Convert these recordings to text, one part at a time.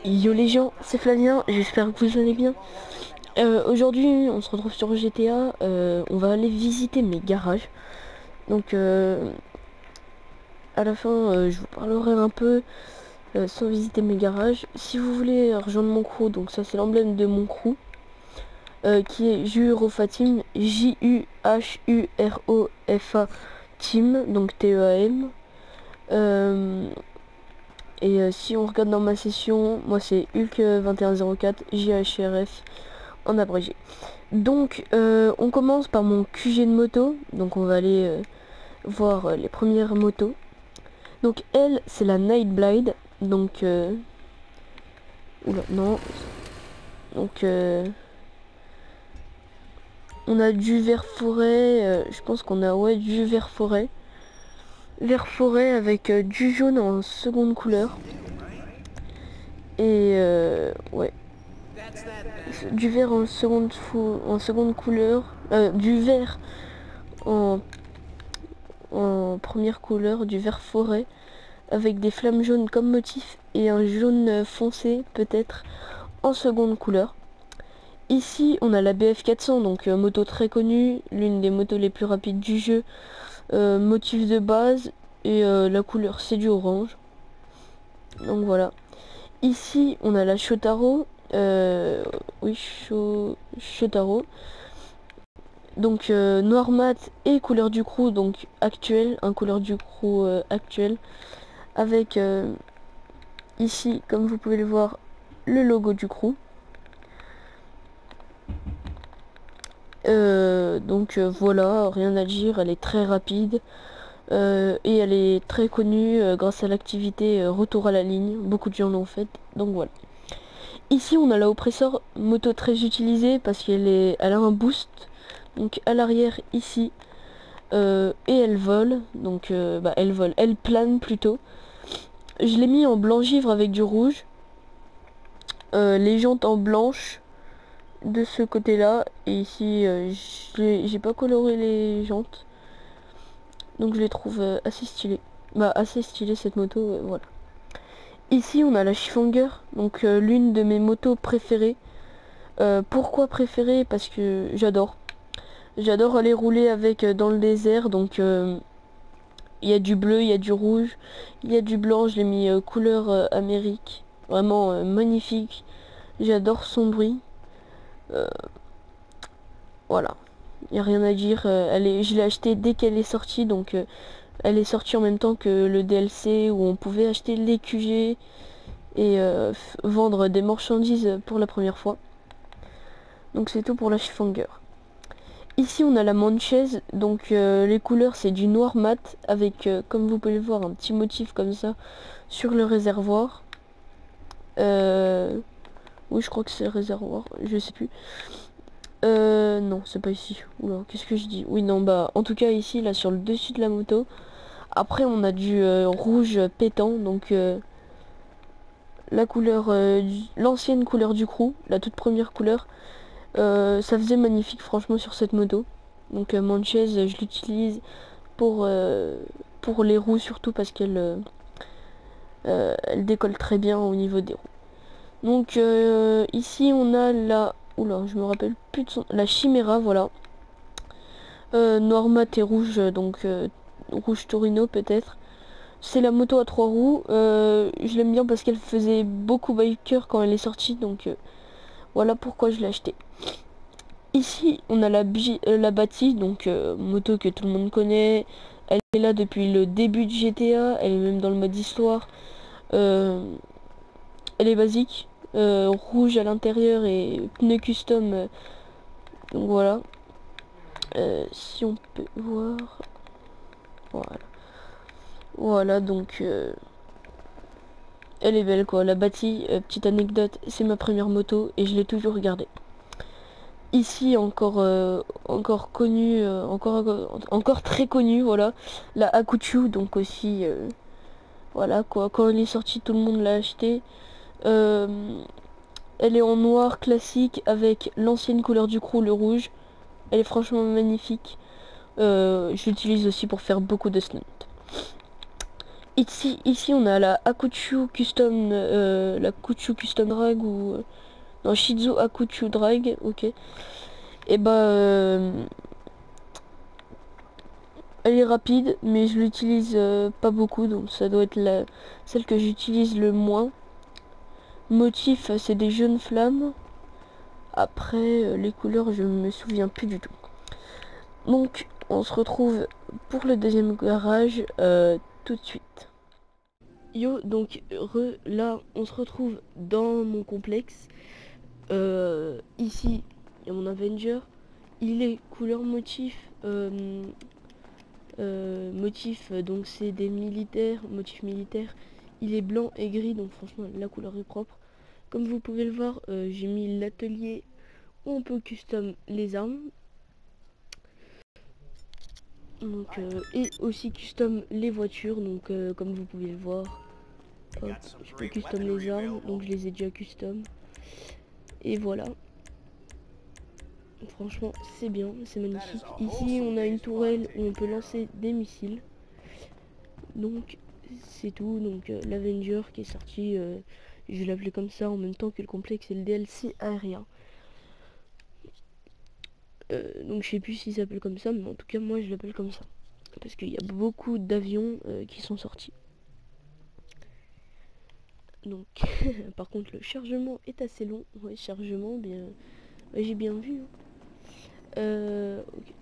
Yo les gens, c'est Flavien, j'espère que vous allez bien. Aujourd'hui, on se retrouve sur GTA, on va aller visiter mes garages. Donc à la fin, je vous parlerai un peu sans visiter mes garages. Si vous voulez rejoindre mon crew, donc ça c'est l'emblème de mon crew, qui est Juhurofa Team, Juhurofa Team, donc TEAM. Si on regarde dans ma session, moi c'est Hulk2104, JHRF en abrégé. Donc on commence par mon QG de moto. Donc on va aller voir les premières motos. Donc elle c'est la Nightblade. Donc oula non. Donc on a du vert forêt. Je pense qu'on a ouais du vert forêt. Vert forêt avec du jaune en seconde couleur. Et ouais. Du vert en seconde couleur. Du vert en première couleur, du vert forêt avec des flammes jaunes comme motif et un jaune foncé peut-être en seconde couleur. Ici on a la BF400, donc moto très connue, l'une des motos les plus rapides du jeu, motif de base, et la couleur c'est du orange. Donc voilà. Ici on a la Shotaro, oui Shotaro, donc noir mat et couleur du crew, donc actuelle, un couleur du crew actuel, avec ici comme vous pouvez le voir le logo du crew. Voilà, rien à dire, elle est très rapide et elle est très connue grâce à l'activité retour à la ligne, beaucoup de gens l'ont faite, donc voilà. Ici on a la oppressor, moto très utilisée parce elle a un boost, donc à l'arrière ici, et elle vole, donc elle plane plutôt. Je l'ai mis en blanc givre avec du rouge, les jantes en blanche de ce côté là, et ici j'ai pas coloré les jantes, donc je les trouve assez stylées. Assez stylée cette moto, voilà. Ici on a la Chiffonger, donc l'une de mes motos préférées. Pourquoi préférée? Parce que j'adore aller rouler avec dans le désert. Donc il y a du bleu, il y a du rouge, il y a du blanc, je l'ai mis couleur Amérique, vraiment magnifique. J'adore son bruit. Voilà, il n'y a rien à dire. Je l'ai acheté dès qu'elle est sortie, donc elle est sortie en même temps que le DLC où on pouvait acheter les QG et vendre des marchandises pour la première fois. Donc c'est tout pour la Chiffonger. Ici on a la Manchaise, donc les couleurs c'est du noir mat avec comme vous pouvez le voir un petit motif comme ça sur le réservoir. Oui, je crois que c'est le réservoir, je sais plus. Non, c'est pas ici. Oula, qu'est-ce que je dis? Oui, non, bah en tout cas ici là sur le dessus de la moto. Après on a du rouge pétant, donc la couleur l'ancienne couleur du crew, la toute première couleur. Ça faisait magnifique franchement sur cette moto. Donc Manchaise, je l'utilise pour les roues surtout parce qu'elle elle décolle très bien au niveau des roues. Donc ici on a la... Oula, je me rappelle plus de son... La Chimera, voilà. Noir mat et rouge, donc rouge Torino peut-être. C'est la moto à 3 roues. Je l'aime bien parce qu'elle faisait beaucoup biker quand elle est sortie, donc voilà pourquoi je l'ai achetée. Ici, on a la Bati, donc moto que tout le monde connaît. Elle est là depuis le début de GTA, elle est même dans le mode histoire. Elle est basique, rouge à l'intérieur et pneus custom. Donc voilà. Si on peut voir, voilà. Voilà, donc elle est belle quoi. La Bati, petite anecdote, c'est ma première moto et je l'ai toujours regardée. Ici encore connu, encore très connu, voilà, la Hakuchu, donc aussi voilà quoi, quand elle est sortie tout le monde l'a acheté. Elle est en noir classique avec l'ancienne couleur du crew, le rouge. Elle est franchement magnifique. Je l'utilise aussi pour faire beaucoup de stunts. Ici on a la Akuchu Custom, la Kuchu Custom Drag ou non Shizu Akuchu Drag, ok. Et bah elle est rapide, mais je l'utilise pas beaucoup, donc ça doit être celle que j'utilise le moins. Motif, c'est des jeunes flammes. Après, les couleurs, je me souviens plus du tout. Donc, on se retrouve pour le deuxième garage tout de suite. Yo, donc là, on se retrouve dans mon complexe. Ici, il y a mon Avenger. Il est couleur motif. Donc c'est des militaires, motif militaire. Il est blanc et gris, donc franchement, la couleur est propre. Comme vous pouvez le voir, j'ai mis l'atelier où on peut custom les armes. Donc, et aussi custom les voitures. Donc comme vous pouvez le voir, hop, je peux custom les armes. Donc je les ai déjà custom. Et voilà. Franchement, c'est bien, c'est magnifique. Ici, on a une tourelle où on peut lancer des missiles. Donc, c'est tout. Donc, l'Avenger qui est sorti, je vais l'appeler comme ça en même temps que le complexe et le DLC aérien. Donc, je sais plus s'il s'appelle comme ça, mais en tout cas, moi, je l'appelle comme ça. Parce qu'il y a beaucoup d'avions qui sont sortis. Donc, par contre, le chargement est assez long. Ouais, chargement, bien, ouais, j'ai bien vu. Ok.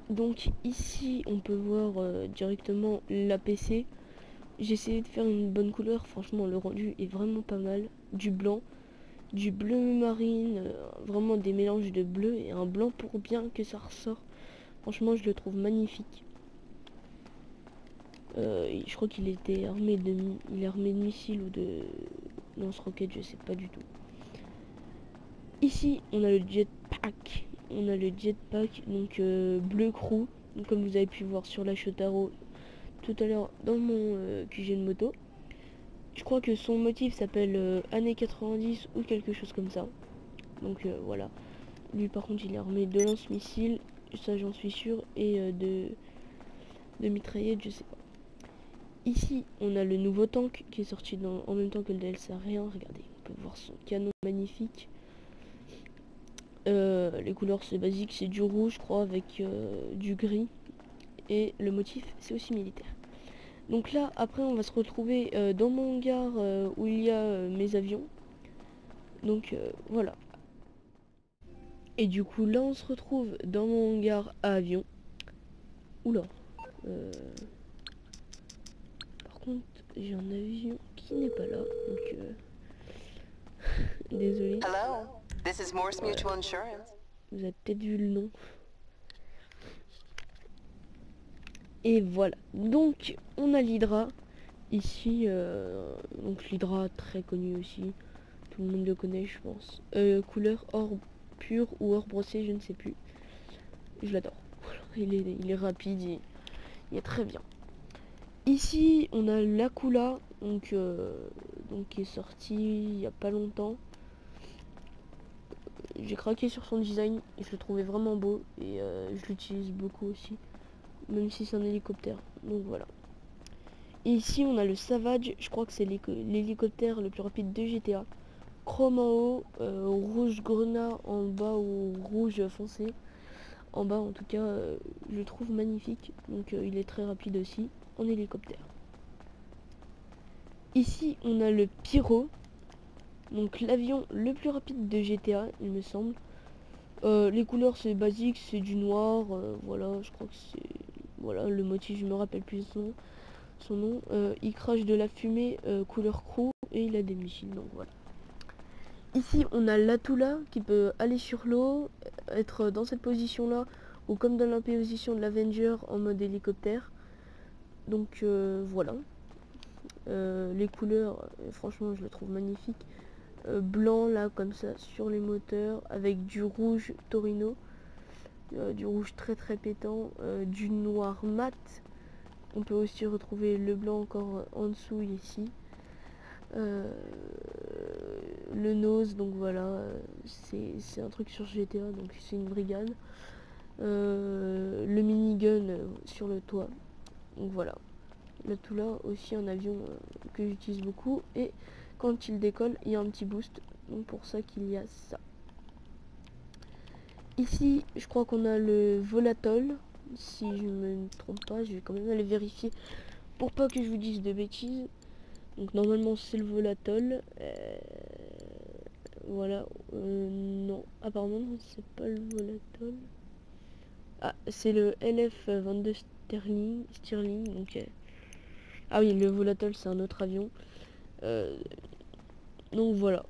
Donc ici on peut voir directement l'APC. J'ai essayé de faire une bonne couleur, franchement le rendu est vraiment pas mal. Du blanc, du bleu marine, vraiment des mélanges de bleu et un blanc pour bien que ça ressort. Franchement je le trouve magnifique. Je crois qu'il était armé il est armé de missiles ou de lance-roquettes, je sais pas du tout. Ici on a le jetpack. On a le jetpack, donc bleu crew, donc, comme vous avez pu voir sur la Shotaro tout à l'heure dans mon QG de moto. Je crois que son motif s'appelle années 90 ou quelque chose comme ça. Donc voilà. Lui par contre il est armé de lance-missiles, ça j'en suis sûr, et de mitraillettes, je sais pas. Ici on a le nouveau tank qui est sorti en même temps que le DLC rien. Regardez, on peut voir son canon magnifique. Les couleurs c'est basique, c'est du rouge je crois avec du gris. Et le motif c'est aussi militaire. Donc là, après, on va se retrouver dans mon hangar où il y a mes avions. Donc voilà. Et du coup, là, on se retrouve dans mon hangar à avion. Oula. Euh... Par contre, j'ai un avion qui n'est pas là. Donc, désolé. Hello, this is Morse Voilà. Mutual Insurance. Vous avez peut-être vu le nom. Et voilà. Donc, on a l'Hydra. Ici, donc l'Hydra très connu aussi. Tout le monde le connaît, je pense. Couleur or pur ou or brossé, je ne sais plus. Je l'adore. Il est rapide, il est très bien. Ici, on a l'Akula, donc qui est sorti il y a pas longtemps. J'ai craqué sur son design et je le trouvais vraiment beau et je l'utilise beaucoup aussi, même si c'est un hélicoptère. Donc voilà. Et ici, on a le Savage, je crois que c'est l'hélicoptère le plus rapide de GTA. Chrome en haut, rouge grenat en bas ou rouge foncé en bas. En tout cas, je le trouve magnifique. Donc il est très rapide aussi en hélicoptère. Ici on a le Pyro, donc l'avion le plus rapide de GTA il me semble. Les couleurs c'est basique, c'est du noir, voilà, je crois que c'est... Voilà, le motif je me rappelle plus son nom. Il crache de la fumée couleur crew et il a des missiles, donc voilà. Ici on a l'Atula qui peut aller sur l'eau, être dans cette position là, ou comme dans la position de l'Avenger en mode hélicoptère. Donc voilà. Les couleurs, franchement je le trouve magnifique. Blanc là comme ça sur les moteurs avec du rouge Torino, du rouge très très pétant, du noir mat. On peut aussi retrouver le blanc encore en dessous ici. Le nose, donc voilà, c'est un truc sur GTA, donc c'est une brigade. le minigun sur le toit. Donc voilà. La Tula aussi un avion que j'utilise beaucoup, et quand il décolle il y a un petit boost, donc pour ça qu'il y a ça. Ici je crois qu'on a le Volatol, si je me trompe pas, je vais quand même aller vérifier pour pas que je vous dise de bêtises. Donc normalement c'est le Volatol, voilà, non, apparemment c'est pas le Volatol. Ah, c'est le LF-22 Stirling, donc ah oui, le Volatol c'est un autre avion. Donc voilà,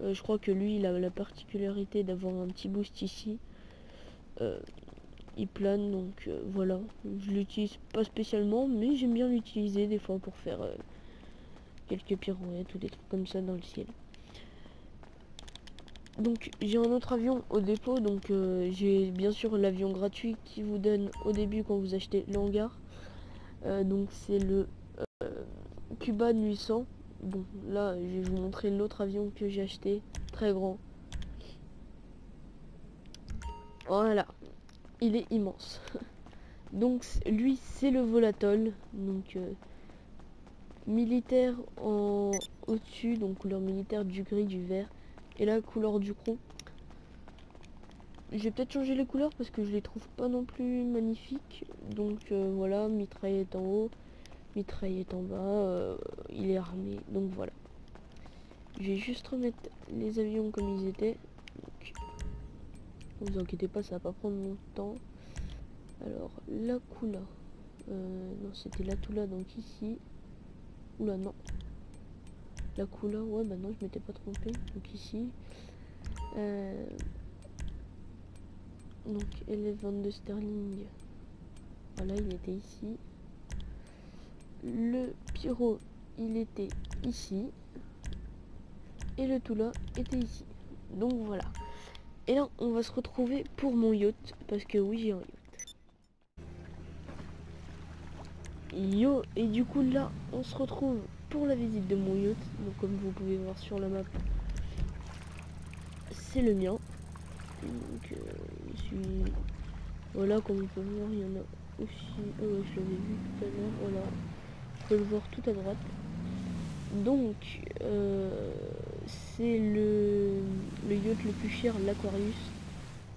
je crois que lui il a la particularité d'avoir un petit boost ici. Il plane, donc voilà, je l'utilise pas spécialement, mais j'aime bien l'utiliser des fois pour faire quelques pirouettes ou des trucs comme ça dans le ciel. Donc j'ai un autre avion au dépôt, donc j'ai bien sûr l'avion gratuit qui vous donne au début quand vous achetez l'hangar. Donc c'est le Cuban 800. Bon là je vais vous montrer l'autre avion que j'ai acheté, très grand. Voilà, il est immense. Donc lui c'est le Volatol, donc militaire en au-dessus, donc couleur militaire, du gris, du vert, et la couleur du chrome. J'ai peut-être changé les couleurs parce que je les trouve pas non plus magnifiques. Donc voilà, mitraillette en haut, mitraillette en bas, il est armé, donc voilà. Je vais juste remettre les avions comme ils étaient. Donc, ne vous inquiétez pas, ça va pas prendre longtemps. Alors la Kula, non c'était la Tula, donc ici. Oula non, la Kula, ouais bah non je m'étais pas trompé, donc ici. Donc LF-22 Sterling, voilà il était ici. Le Pyro il était ici. Et le Tula était ici. Donc voilà. Et là on va se retrouver pour mon yacht, parce que oui j'ai un yacht. Yo, et du coup là on se retrouve pour la visite de mon yacht. Donc comme vous pouvez voir sur la map, c'est le mien. Donc voilà, comme on peut voir il y en a aussi. Oh ouais, je l'avais vu tout à l'heure. Voilà, on peut le voir tout à droite. Donc c'est le yacht le plus cher, l'Aquarius,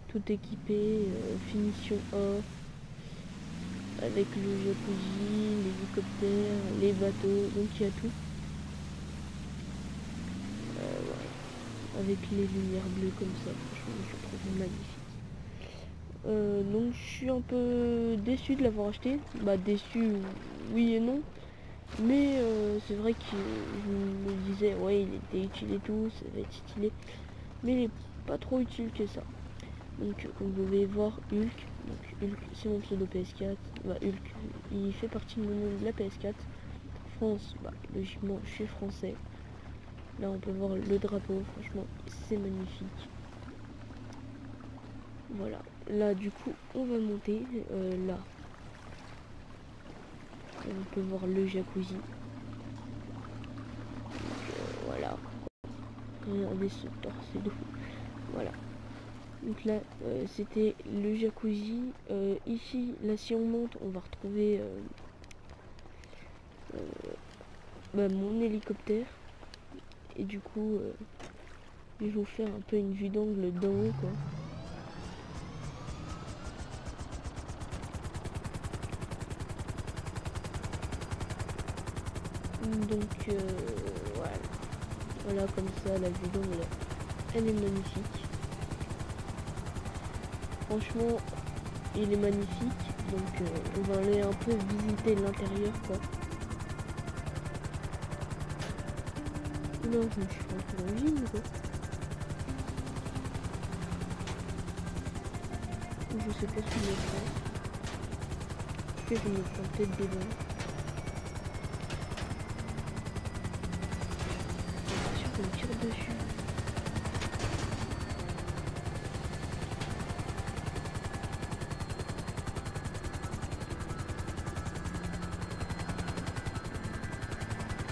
tout équipé, finition or, avec le jacuzzi, l'hélicoptère, les bateaux, donc il y a tout. Ouais. Avec les lumières bleues comme ça, franchement je trouve magnifique. Donc je suis un peu déçu de l'avoir acheté, bah déçu oui et non, mais c'est vrai que je me disais ouais il était utile et tout, ça va être stylé, mais il est pas trop utile que ça. Donc comme vous pouvez voir Hulk, donc Hulk c'est mon pseudo PS4, bah Hulk il fait partie de mon nom de la PS4. France, bah logiquement je suis français. Là on peut voir le drapeau, franchement c'est magnifique. Voilà, là du coup on va monter, là on peut voir le jacuzzi. Donc voilà, regardez ce torse d'eau, voilà. Donc là c'était le jacuzzi. Ici là si on monte on va retrouver bah, mon hélicoptère, et du coup je vais vous faire un peu une vue d'angle d'en haut quoi. Donc voilà. Voilà, comme ça la vue d'angle elle est magnifique. Franchement il est magnifique, donc on va aller un peu visiter l'intérieur quoi. Non, je me suis pas dans le gym quoi. Je sais pas ce que je vais faire. Je me prends peut-être des balles. Je suis qu'on me tire dessus.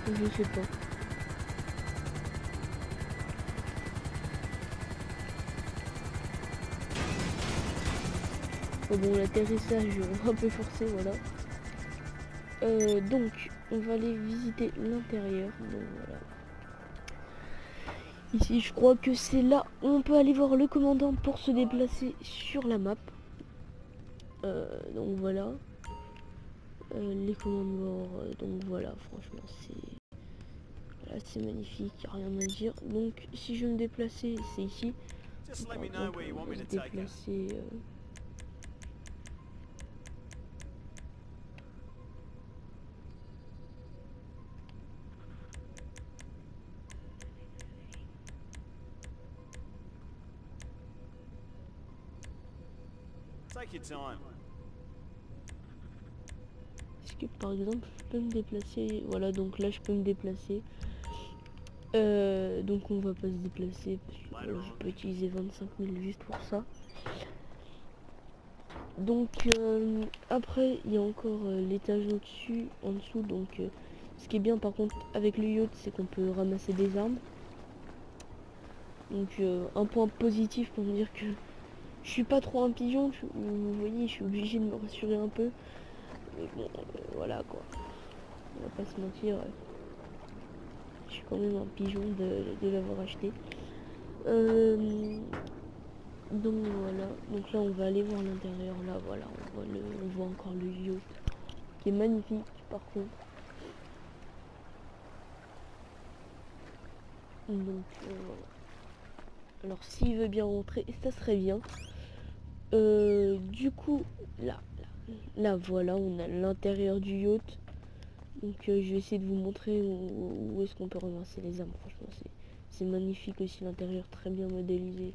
Je sais pas. Bon, l'atterrissage un peu forcé, voilà. Donc, on va aller visiter l'intérieur. Donc voilà. Ici, je crois que c'est là où on peut aller voir le commandant pour se déplacer sur la map. Donc voilà. Les commandes bord, donc voilà, franchement, c'est magnifique, y a rien à dire. Donc, si je veux me déplacer, c'est ici. Par exemple, on va se déplacer... Est-ce que par exemple je peux me déplacer? Voilà, donc là je peux me déplacer. Donc on va pas se déplacer parce que je peux utiliser 25 000 juste pour ça. Donc après il y a encore l'étage au-dessus, en dessous. Donc ce qui est bien par contre avec le yacht, c'est qu'on peut ramasser des armes. Donc un point positif pour me dire que je suis pas trop un pigeon. Vous voyez, je suis obligée de me rassurer un peu. Mais bon, voilà quoi. On va pas se mentir. Je suis quand même un pigeon de l'avoir acheté. Donc voilà. Donc là on va aller voir l'intérieur. Là voilà, on voit encore le yacht qui est magnifique par contre. Donc voilà. Alors s'il veut bien rentrer, ça serait bien. Du coup là voilà, on a l'intérieur du yacht. Donc je vais essayer de vous montrer où est-ce qu'on peut ramasser les armes. Franchement c'est magnifique aussi, l'intérieur très bien modélisé.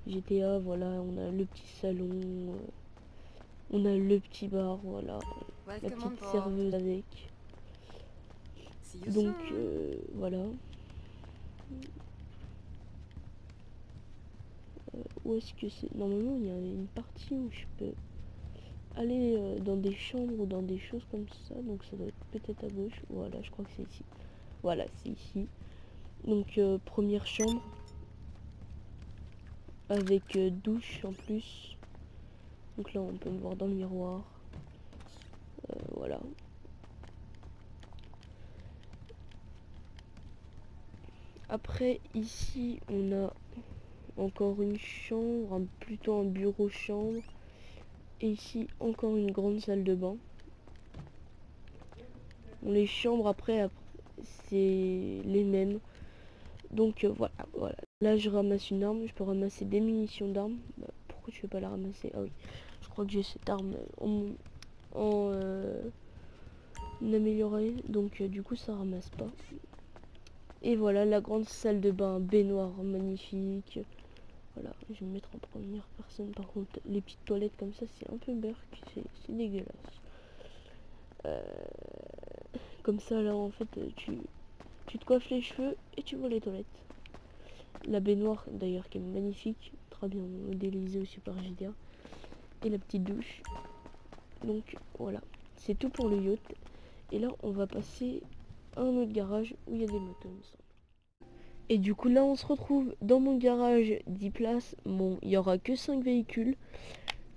GTA, voilà, on a le petit salon, on a le petit bar, voilà, la petite serveuse avec. Donc voilà. Où est-ce que c'est? Normalement il y a une partie où je peux aller dans des chambres ou dans des choses comme ça. Donc ça doit être peut-être à gauche. Voilà, je crois que c'est ici. Voilà, c'est ici. Donc première chambre. Avec douche en plus. Donc là on peut me voir dans le miroir. Voilà. Après ici on a encore une chambre, plutôt un bureau chambre. Et ici encore une grande salle de bain. Bon, les chambres après c'est les mêmes. Donc voilà. Là je ramasse une arme, je peux ramasser des munitions d'armes. Bah, pourquoi je vais pas la ramasser? Ah oui, je crois que j'ai cette arme en améliorée. Donc du coup ça ramasse pas. Et voilà la grande salle de bain, baignoire magnifique. Voilà, je vais me mettre en première personne. Par contre, les petites toilettes comme ça, c'est un peu burk, c'est dégueulasse. Comme ça, là, en fait, tu te coiffes les cheveux et tu vois les toilettes. La baignoire, d'ailleurs, qui est magnifique, très bien modélisée aussi par GTA. Et la petite douche. Donc, voilà, c'est tout pour le yacht. Et là, on va passer à un autre garage où il y a des motos, il me semble. Et du coup là on se retrouve dans mon garage 10 places. Bon, il y aura que 5 véhicules.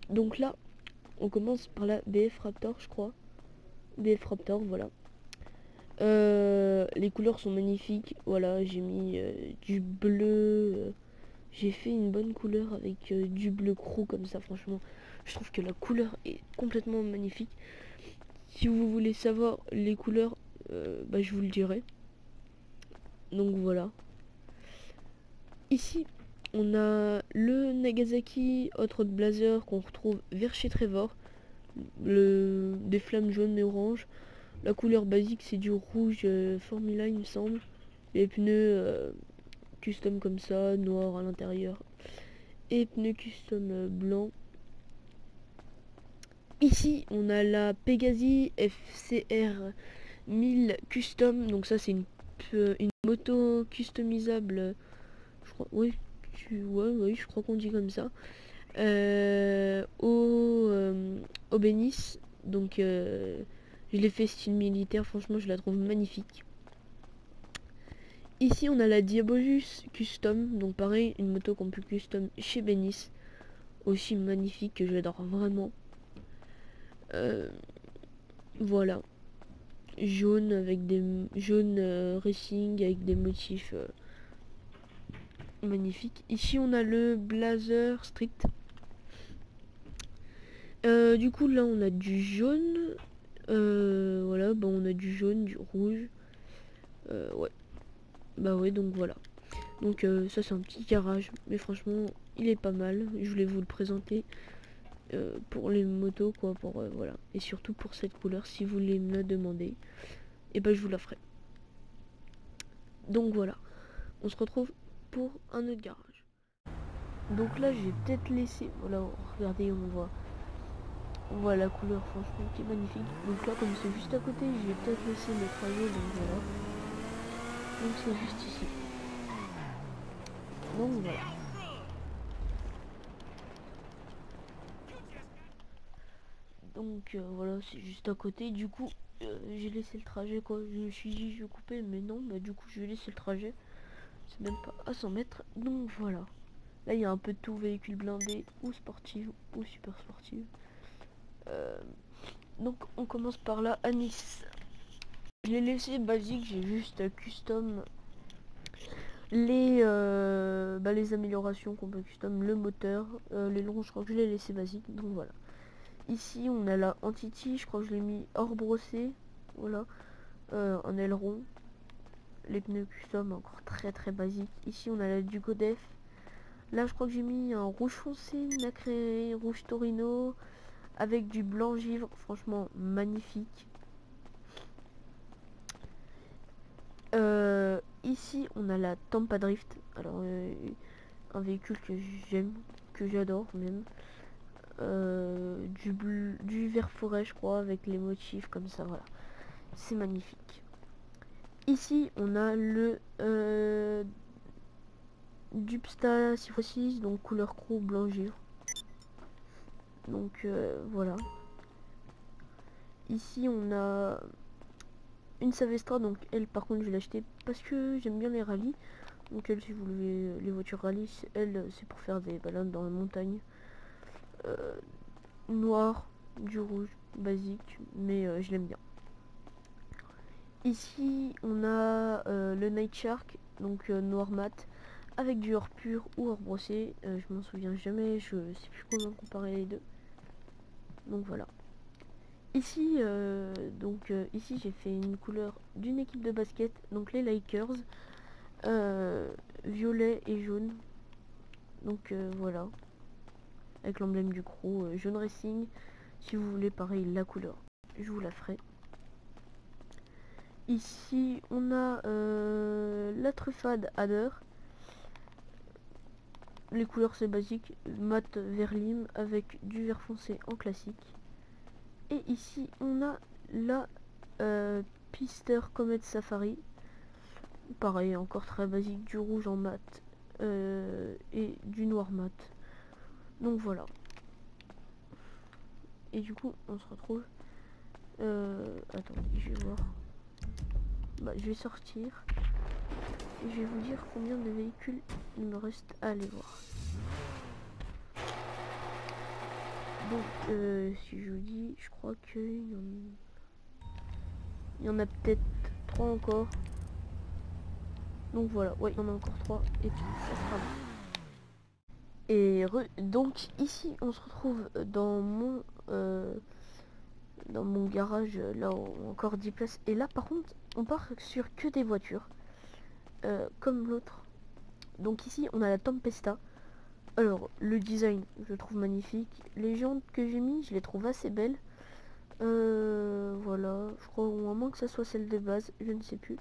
Donc là on commence par la BF Raptor, je crois. BF Raptor, voilà. Les couleurs sont magnifiques. Voilà, j'ai mis du bleu. J'ai fait une bonne couleur avec du bleu crou comme ça. Franchement, je trouve que la couleur est complètement magnifique. Si vous voulez savoir les couleurs, bah, je vous le dirai. Donc voilà. Ici, on a le Nagasaki Hot Rod Blazer qu'on retrouve vers chez Trevor. Des flammes jaunes et oranges. La couleur basique, c'est du rouge Formula, il me semble. Les pneus custom comme ça, noir à l'intérieur. Et pneus custom blanc. Ici, on a la Pegasi FCR 1000 custom. Donc ça, c'est une moto customisable. Je crois, oui, ouais, je crois qu'on dit comme ça. Au Bénis. Donc je l'ai fait style militaire, franchement je la trouve magnifique. Ici on a la Diabojus Custom, donc pareil, une moto qu'on peut custom chez Bénis. aussi magnifique, que j'adore vraiment. Voilà, jaune avec des jaune racing avec des motifs magnifiques. Ici on a le blazer strict. Du coup là on a du jaune. Voilà, bah on a du jaune, du rouge. Ouais. Bah ouais, donc voilà. Donc ça c'est un petit garage, mais franchement il est pas mal. Je voulais vous le présenter pour les motos quoi, pour voilà. Et surtout pour cette couleur, si vous voulez me la demander, et bah je vous la ferai. Donc voilà, on se retrouve pour un autre garage. Donc là j'ai peut-être laissé, voilà, regardez, on voit la couleur franchement qui est magnifique. Donc là comme c'est juste à côté, j'ai peut-être laissé le trajet, donc voilà. Donc c'est juste ici. Donc voilà. Donc voilà, c'est juste à côté. Du coup, j'ai laissé le trajet quoi. Je me suis dit je vais couper, mais non, bah du coup je vais laisser le trajet. C'est même pas à 100 mètres. Donc voilà. Là il y a un peu de tout, véhicule blindé ou sportive ou super sportive. Donc on commence par là à Nice. Je l'ai laissé basique, j'ai juste custom les améliorations qu'on peut custom, le moteur, les longs je crois que je l'ai laissé basique, donc voilà. Ici on a la Entity, je crois que je l'ai mis hors brossé, voilà, un aileron, les pneus custom encore très très basique. Ici on a la Dugo Def, là je crois que j'ai mis un rouge foncé, nacré, rouge Torino, avec du blanc givre, franchement magnifique. Ici on a la Tampa Drift, alors un véhicule que j'aime, que j'adore même. Du vert forêt je crois avec les motifs comme ça, voilà, c'est magnifique. Ici on a le Dupsta 6x6, donc couleur croc blanc givre, donc voilà. Ici on a une Savestra, donc elle par contre je l'ai acheté parce que j'aime bien les rallyes, donc elle, si vous voulez les voitures rallye, elle c'est pour faire des balades dans la montagne. Noir, du rouge, basique, mais je l'aime bien. Ici on a le Night Shark, donc noir mat, avec du or pur ou or brossé, je m'en souviens jamais, je sais plus comment comparer les deux. Donc voilà. Ici ici j'ai fait une couleur d'une équipe de basket, donc les Lakers, violet et jaune. Donc voilà, avec l'emblème du crew, jaune racing. Si vous voulez pareil la couleur, je vous la ferai. Ici on a la Truffade Adder. Les couleurs c'est basique, mat vert lime avec du vert foncé en classique. Et ici on a la Pister Comet Safari. Pareil, encore très basique, du rouge en mat et du noir mat. Donc voilà. Et du coup on se retrouve. Attendez, je vais voir. Bah, je vais sortir. Et je vais vous dire combien de véhicules il me reste à aller voir. Donc si je vous dis, je crois qu'il y en a peut-être 3 encore. Donc voilà, ouais, il y en a encore 3 et puis ça sera bon. Et donc ici on se retrouve dans mon garage, là encore 10 places. Et là par contre on part sur que des voitures, comme l'autre. Donc ici on a la Tempesta. Alors le design je le trouve magnifique. Les jantes que j'ai mis je les trouve assez belles. Voilà, je crois au moins que ça soit celle de base, je ne sais plus.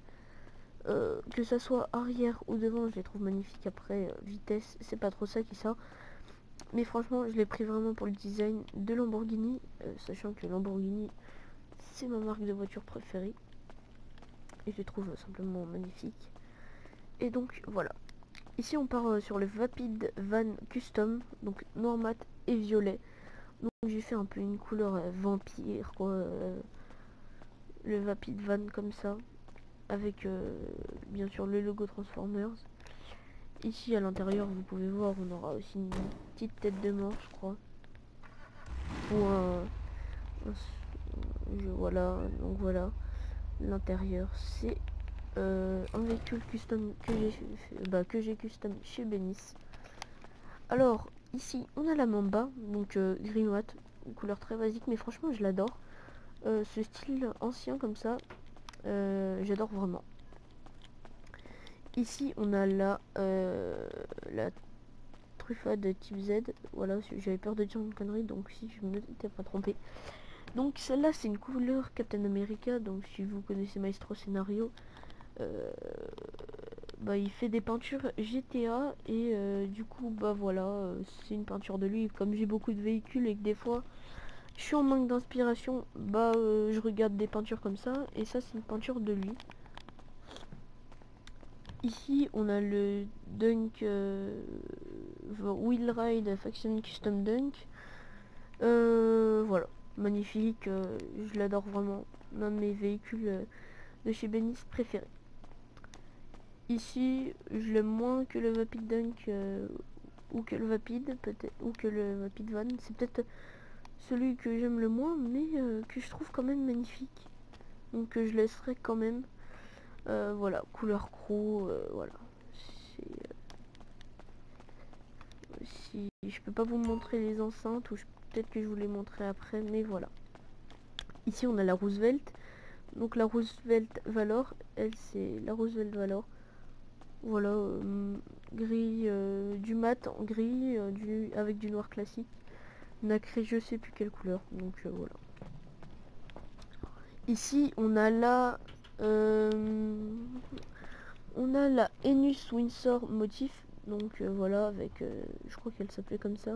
Que ça soit arrière ou devant, je les trouve magnifiques. Après vitesse, c'est pas trop ça qui sort, mais franchement je l'ai pris vraiment pour le design de Lamborghini, sachant que Lamborghini c'est ma marque de voiture préférée et je les trouve simplement magnifiques. Et donc voilà, ici on part sur le Vapid Van Custom, donc noir mat et violet. Donc j'ai fait un peu une couleur vampire quoi, le Vapid Van comme ça, avec bien sûr le logo Transformers. Ici à l'intérieur, vous pouvez voir, on aura aussi une petite tête de mort, je crois. Ou voilà, donc voilà. L'intérieur, c'est un véhicule custom que j'ai custom chez Bénis. Alors, ici, on a la Mamba, donc gris mat, une couleur très basique, mais franchement, je l'adore. Ce style ancien comme ça, j'adore vraiment. Ici, on a la truffade type Z. Voilà, j'avais peur de dire une connerie, donc si je ne m'étais pas trompé. Donc celle-là, c'est une couleur Captain America, donc si vous connaissez Maestro Scénario, bah, il fait des peintures GTA et du coup bah voilà, c'est une peinture de lui. Comme j'ai beaucoup de véhicules et que des fois je suis en manque d'inspiration, bah je regarde des peintures comme ça et ça c'est une peinture de lui. Ici on a le Dunk Wheel Ride Faction Custom Dunk. Voilà, magnifique, je l'adore vraiment, l'un de mes véhicules de chez Bénis préférés. Ici, je l'aime moins que le Vapid Dunk ou que le Vapid, peut-être, ou que le Vapid Van. C'est peut-être celui que j'aime le moins, mais que je trouve quand même magnifique. Donc je laisserai quand même. Voilà, couleur croc, voilà. Si je peux pas vous montrer les enceintes, ou peut-être que je vous les montrerai après, mais voilà. Ici, on a la Roosevelt. Donc la Roosevelt Valor, elle c'est la Roosevelt Valor. Voilà, gris, du mat en gris, avec du noir classique. Nacré, je sais plus quelle couleur, donc voilà. Ici, on a la Enus Windsor Motif, donc voilà, avec, je crois qu'elle s'appelait comme ça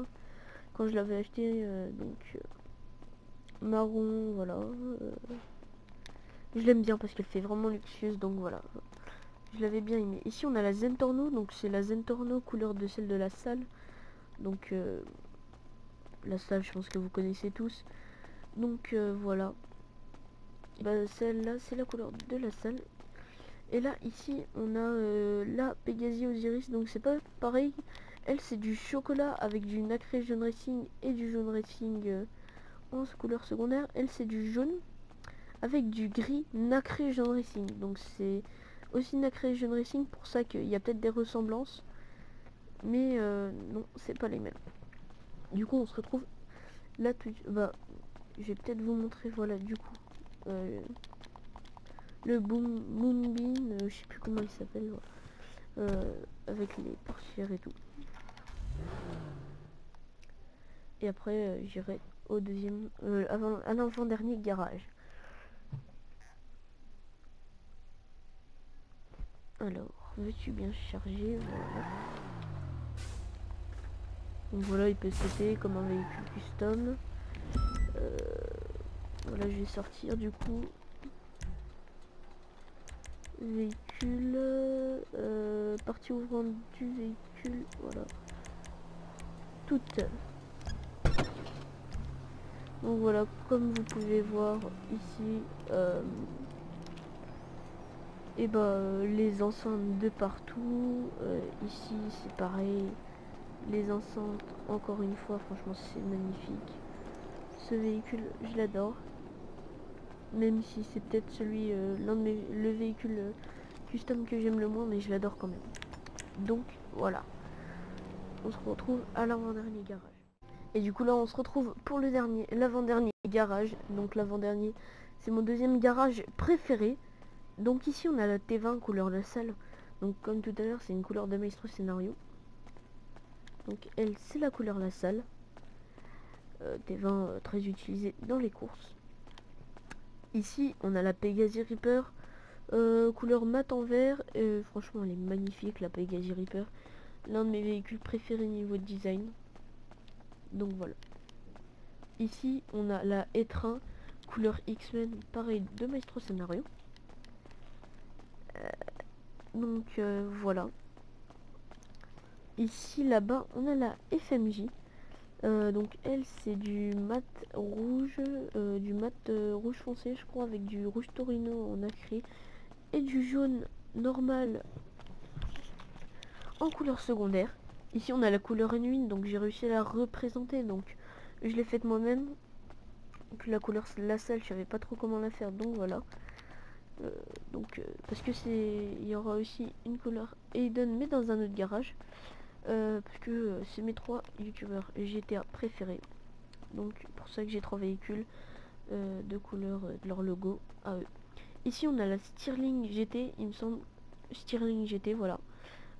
quand je l'avais acheté, donc marron, voilà. Je l'aime bien parce qu'elle fait vraiment luxueuse, donc voilà. Je l'avais bien aimé. Ici, on a la Zentorno, donc c'est la Zentorno couleur de celle de la salle. Donc la salle, je pense que vous connaissez tous. Donc voilà. Bah, celle-là, c'est la couleur de la salle. Et là, ici, on a la Pegasus Osiris. Donc c'est pas pareil. Elle, c'est du chocolat avec du nacré jaune racing et du jaune racing en couleur secondaire. Elle, c'est du jaune avec du gris nacré jaune racing. Donc c'est aussi nacré jaune racing, pour ça qu'il y a peut-être des ressemblances. Mais non, c'est pas les mêmes. Du coup, on se retrouve là tout... Bah, je vais peut-être vous montrer, voilà, du coup. Le Moonbeam, je sais plus comment il s'appelle, avec les portières et tout. Et après, j'irai au deuxième, à l'avant-dernier garage. Alors, veux-tu bien charger? Voilà. Donc voilà, il peut sauter comme un véhicule custom. Voilà, je vais sortir du coup. Véhicule, partie ouvrante du véhicule, voilà. Toute. Donc voilà, comme vous pouvez voir ici, et bah les enceintes de partout. Ici c'est pareil, les enceintes encore une fois, franchement c'est magnifique. Ce véhicule, je l'adore, même si c'est peut-être celui, le véhicule custom que j'aime le moins, mais je l'adore quand même. Donc voilà, on se retrouve à l'avant-dernier garage. Et du coup là on se retrouve pour l'avant-dernier garage. Donc l'avant-dernier, c'est mon deuxième garage préféré. Donc ici on a la T20 couleur la salle. Donc comme tout à l'heure, c'est une couleur de Maestro Scénario. Donc elle, c'est la couleur la salle. T20 très utilisée dans les courses. Ici on a la Pegasus Reaper couleur mat en vert. Franchement elle est magnifique, la Pegasus Reaper. L'un de mes véhicules préférés niveau de design. Donc voilà. Ici on a la E-Train couleur X-Men, pareil, de Maestro Scénario. Donc voilà. Ici là-bas on a la FMJ. Donc elle c'est du mat rouge, rouge foncé je crois, avec du rouge Torino en nacré et du jaune normal en couleur secondaire. Ici on a la couleur N8, donc j'ai réussi à la représenter, donc je l'ai faite moi-même. La couleur la salle, je savais pas trop comment la faire, donc voilà. Parce que il y aura aussi une couleur Aiden, mais dans un autre garage. Parce que c'est mes 3 youtubeurs GTA préférés. Donc pour ça que j'ai 3 véhicules de couleur de leur logo à eux. Ici on a la Stirling GT, il me semble. Stirling GT, voilà.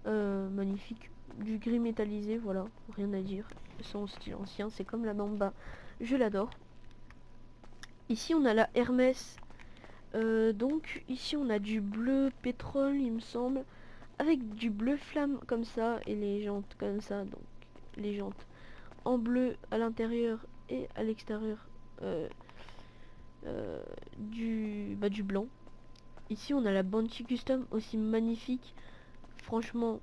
Magnifique. Du gris métallisé, voilà. Rien à dire. Son style ancien, c'est comme la Mamba. Je l'adore. Ici on a la Hermès. Donc ici on a du bleu pétrole, il me semble. Avec du bleu flamme comme ça. Et les jantes comme ça. Donc les jantes en bleu à l'intérieur et à l'extérieur du blanc. Ici on a la Banshee Custom aussi magnifique. Franchement,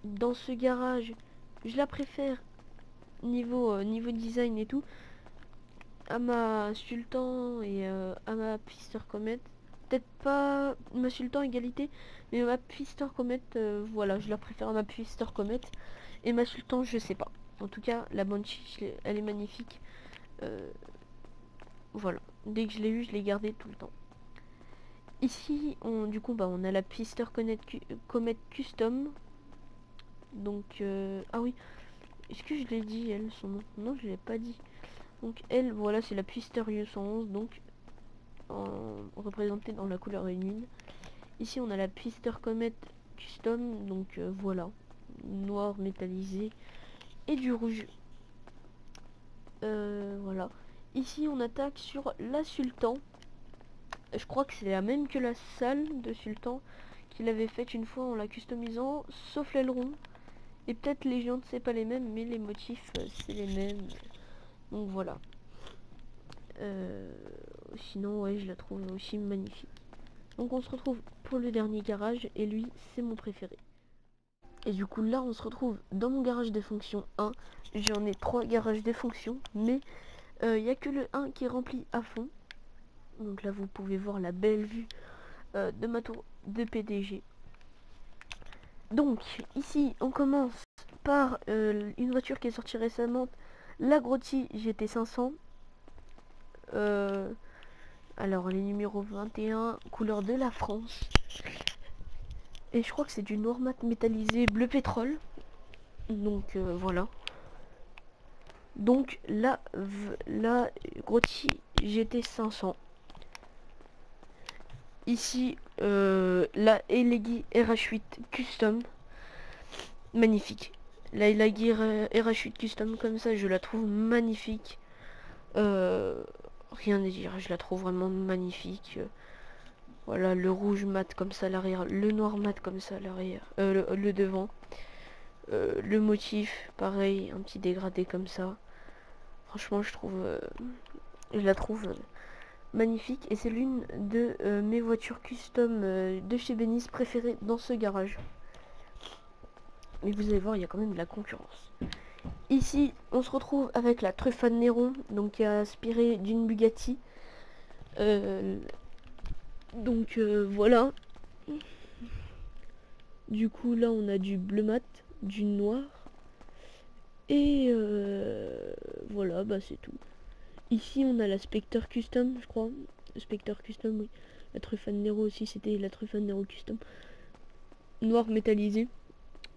dans ce garage, je la préfère niveau design et tout à ma Sultan et à ma Pister Comet. Peut-être pas ma Sultan égalité, mais ma Pister Comet, voilà, je la préfère à ma Pister Comet. Et ma Sultan, je sais pas. En tout cas, la Banshee, elle est magnifique. Voilà, dès que je l'ai eu, je l'ai gardée tout le temps. Ici, on a la Pister Comet Custom. Donc, ah oui, est-ce que je l'ai dit, elle, son nom? Non, je l'ai pas dit. Donc, elle, voilà, c'est la Pister U111, donc, représentée dans la couleur une. Ici, on a la Pister Comet Custom, donc, voilà, noir métallisé et du rouge. Voilà. Ici, on attaque sur la Sultan. Je crois que c'est la même que la salle de Sultan qu'il avait faite une fois en la customisant, sauf l'aileron. Et peut-être les jantes c'est pas les mêmes, mais les motifs c'est les mêmes. Donc voilà. Sinon ouais, je la trouve aussi magnifique. Donc on se retrouve pour le dernier garage et lui c'est mon préféré. Et du coup là on se retrouve dans mon garage des fonctions 1. J'en ai 3 garages des fonctions, mais il n'y a que le 1 qui est rempli à fond. Donc là vous pouvez voir la belle vue de ma tour de PDG. Donc ici on commence par une voiture qui est sortie récemment, la Grotti GT500. Alors les numéros 21, couleur de la France. Et je crois que c'est du noir mat métallisé bleu pétrole. Donc voilà. Donc la Grotti GT500. Ici la Elegi RH8 Custom. Magnifique. La Elegi RH8 Custom comme ça, je la trouve magnifique. Rien à dire, je la trouve vraiment magnifique. Voilà, le rouge mat comme ça à l'arrière, le noir mat comme ça à l'arrière, le devant. Le motif, pareil, un petit dégradé comme ça. Franchement, je la trouve magnifique. Et c'est l'une de mes voitures custom de chez Benny's préférées dans ce garage. Mais vous allez voir, il y a quand même de la concurrence. Ici, on se retrouve avec la Truffade Néron, donc qui a inspiré d'une Bugatti. Voilà. Du coup, là, on a du bleu mat, du noir. Et voilà, bah c'est tout. Ici, on a la Spectre Custom, je crois. Spectre Custom, oui. La Truffade Nero aussi, c'était la Truffade Nero Custom. Noir métallisé.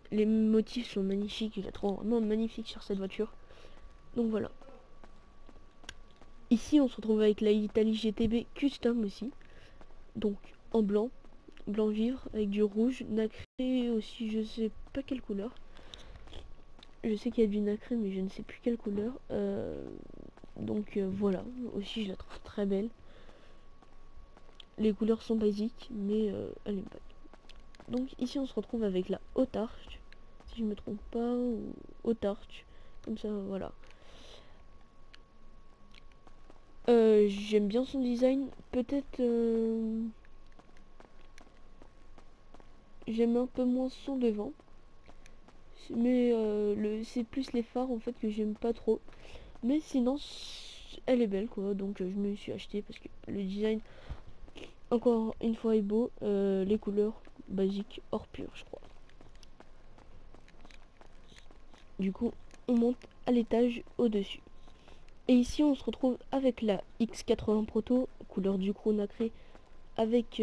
Les motifs sont magnifiques, je la trouve vraiment magnifique sur cette voiture. Donc voilà. Ici, on se retrouve avec la Italie GTB Custom aussi. Donc en blanc, blanc vivre, avec du rouge, nacré aussi, je sais pas quelle couleur. Je sais qu'il y a du nacré, mais je ne sais plus quelle couleur. Voilà, aussi je la trouve très belle. Les couleurs sont basiques, mais elle est belle. Donc ici on se retrouve avec la Haute Arch, si je me trompe pas, ou Haute Arch, comme ça, voilà. J'aime bien son design, peut-être j'aime un peu moins son devant, mais c'est plus les phares en fait que j'aime pas trop. Mais sinon elle est belle quoi, donc je me suis acheté parce que le design encore une fois est beau. Les couleurs basiques hors pur, je crois. Du coup, on monte à l'étage au-dessus. Et ici, on se retrouve avec la X80 Proto, couleur du crew nacré, avec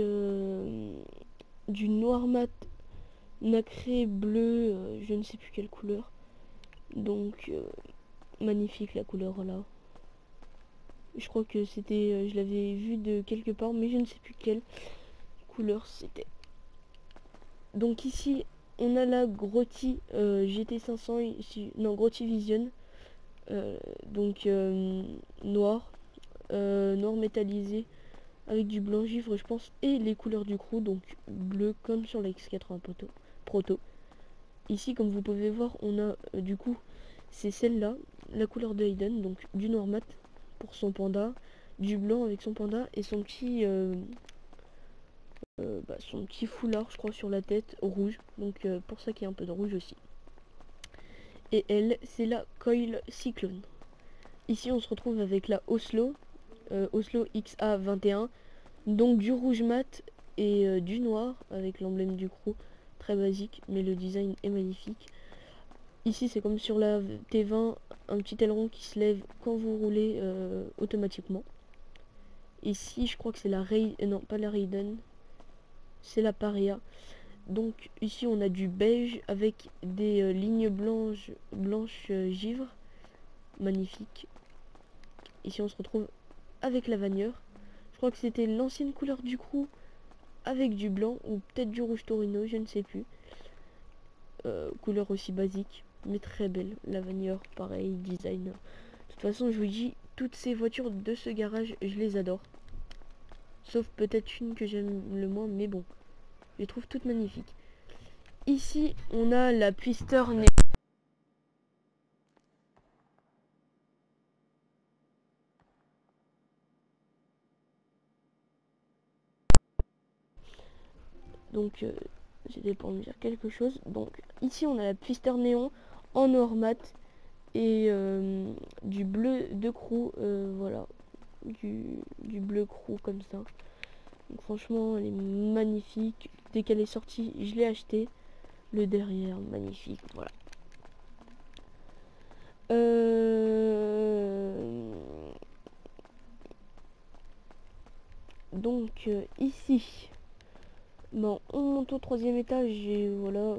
du noir mat nacré bleu, je ne sais plus quelle couleur. Donc, magnifique la couleur là. Je crois que c'était, je l'avais vu de quelque part, mais je ne sais plus quelle couleur c'était. Donc ici, on a la Grotti GT500, ici, non, Grotti Vision. Donc noir, noir métallisé avec du blanc givre je pense, et les couleurs du crew, donc bleu comme sur la X80 Proto. Ici comme vous pouvez voir, on a du coup c'est celle-là, la couleur de Hayden, donc du noir mat pour son panda, du blanc avec son panda et son petit foulard je crois sur la tête rouge, donc pour ça qu'il y a un peu de rouge aussi. Et elle, c'est la Coil Cyclone. Ici on se retrouve avec la Oslo XA21, donc du rouge mat et du noir avec l'emblème du crew, très basique mais le design est magnifique. Ici c'est comme sur la T20, un petit aileron qui se lève quand vous roulez automatiquement. Ici je crois que c'est la Raiden, non pas la Raiden, c'est la Paria. Donc ici on a du beige avec des lignes blanches givre, magnifique. Ici on se retrouve avec la Vanière. Je crois que c'était l'ancienne couleur du crew avec du blanc ou peut-être du rouge Torino, je ne sais plus. Couleur aussi basique mais très belle. La Vanière, pareil, design. De toute façon je vous dis, toutes ces voitures de ce garage je les adore. Sauf peut-être une que j'aime le moins, mais bon, je les trouve toutes magnifiques. Ici on a la Twister Néon. Donc j'étais pour me dire quelque chose. Donc ici on a la Twister Néon en noir mat et du bleu de crew, voilà, du bleu crew comme ça. Donc franchement elle est magnifique. Dès qu'elle est sortie je l'ai acheté. Le derrière magnifique, voilà. Donc ici, bon, on monte au 3e étage et voilà,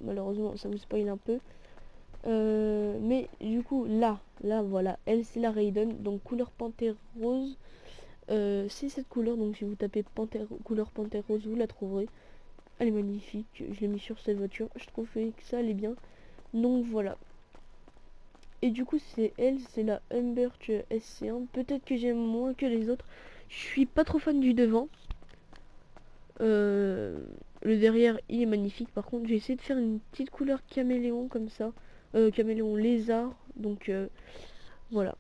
malheureusement ça vous spoil un peu. Mais du coup là voilà, elle c'est la Raiden, donc couleur panthère rose. C'est cette couleur, donc si vous tapez couleur panthère rose vous la trouverez. Elle est magnifique, je l'ai mis sur cette voiture, je trouvais que ça allait bien. Donc voilà. Et du coup c'est elle, c'est la Humberch SC1. Peut-être que j'aime moins que les autres. Je suis pas trop fan du devant. Le derrière il est magnifique. Par contre j'ai essayé de faire une petite couleur caméléon comme ça. Caméléon lézard. Donc voilà.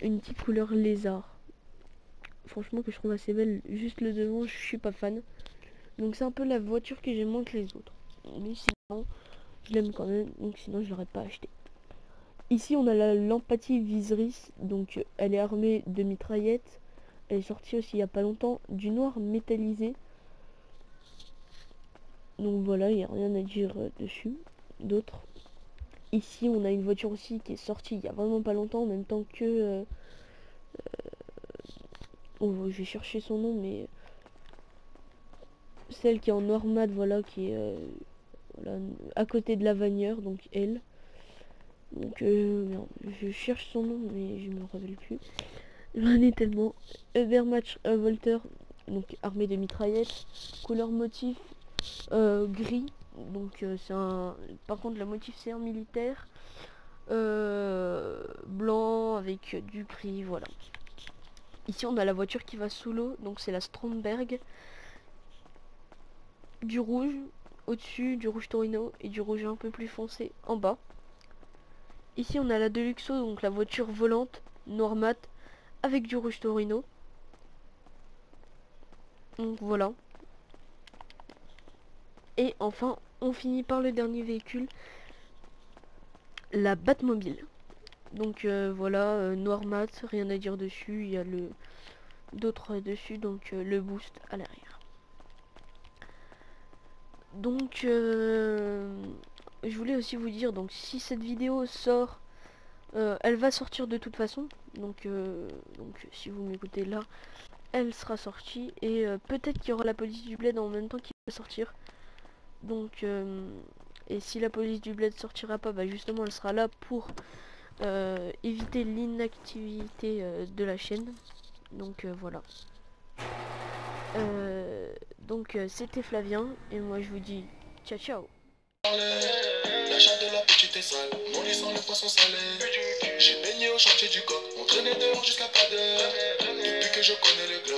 Une petite couleur lézard. Franchement que je trouve assez belle. Juste le devant je suis pas fan. Donc c'est un peu la voiture que j'aime moins que les autres. Mais sinon je l'aime quand même. Donc sinon je l'aurais pas acheté. Ici on a la Lampati Viseris, donc elle est armée de mitraillettes. Elle est sortie aussi il n'y a pas longtemps, du noir métallisé. Donc voilà, il n'y a rien à dire dessus d'autre. Ici on a une voiture aussi qui est sortie il y a vraiment pas longtemps, en même temps que... je vais chercher son nom, mais... Celle qui est en noir mat, voilà, qui est voilà, à côté de la Vanière, donc elle. Donc je cherche son nom, mais je me rappelle plus. J'en ai tellement. Wehrmacht Volter, donc armée de mitraillettes, couleur motif gris, donc c'est un, par contre la motif c'est un militaire, blanc avec du gris, voilà. Ici on a la voiture qui va sous l'eau, donc c'est la Stromberg, du rouge au-dessus, du rouge Torino et du rouge un peu plus foncé en bas. Ici on a la Deluxo, donc la voiture volante noir mat avec du rouge Torino. Donc voilà. Et enfin, on finit par le dernier véhicule, la Batmobile. Donc voilà, noir mat, rien à dire dessus. Il y a le d'autres dessus, donc le boost à l'arrière. Donc je voulais aussi vous dire, donc si cette vidéo sort, elle va sortir de toute façon. Donc si vous m'écoutez là, elle sera sortie. Et peut-être qu'il y aura la police du bled en même temps qui va sortir. Donc et si la police du bled sortira pas, bah justement elle sera là pour éviter l'inactivité de la chaîne. Donc voilà. C'était Flavien et moi je vous dis ciao ciao. L'achat de la petite est sale, mon lit sans le poisson salé. J'ai baigné au chantier du coq, on traînait dehors jusqu'à pas d'heure. Depuis que je connais le gland.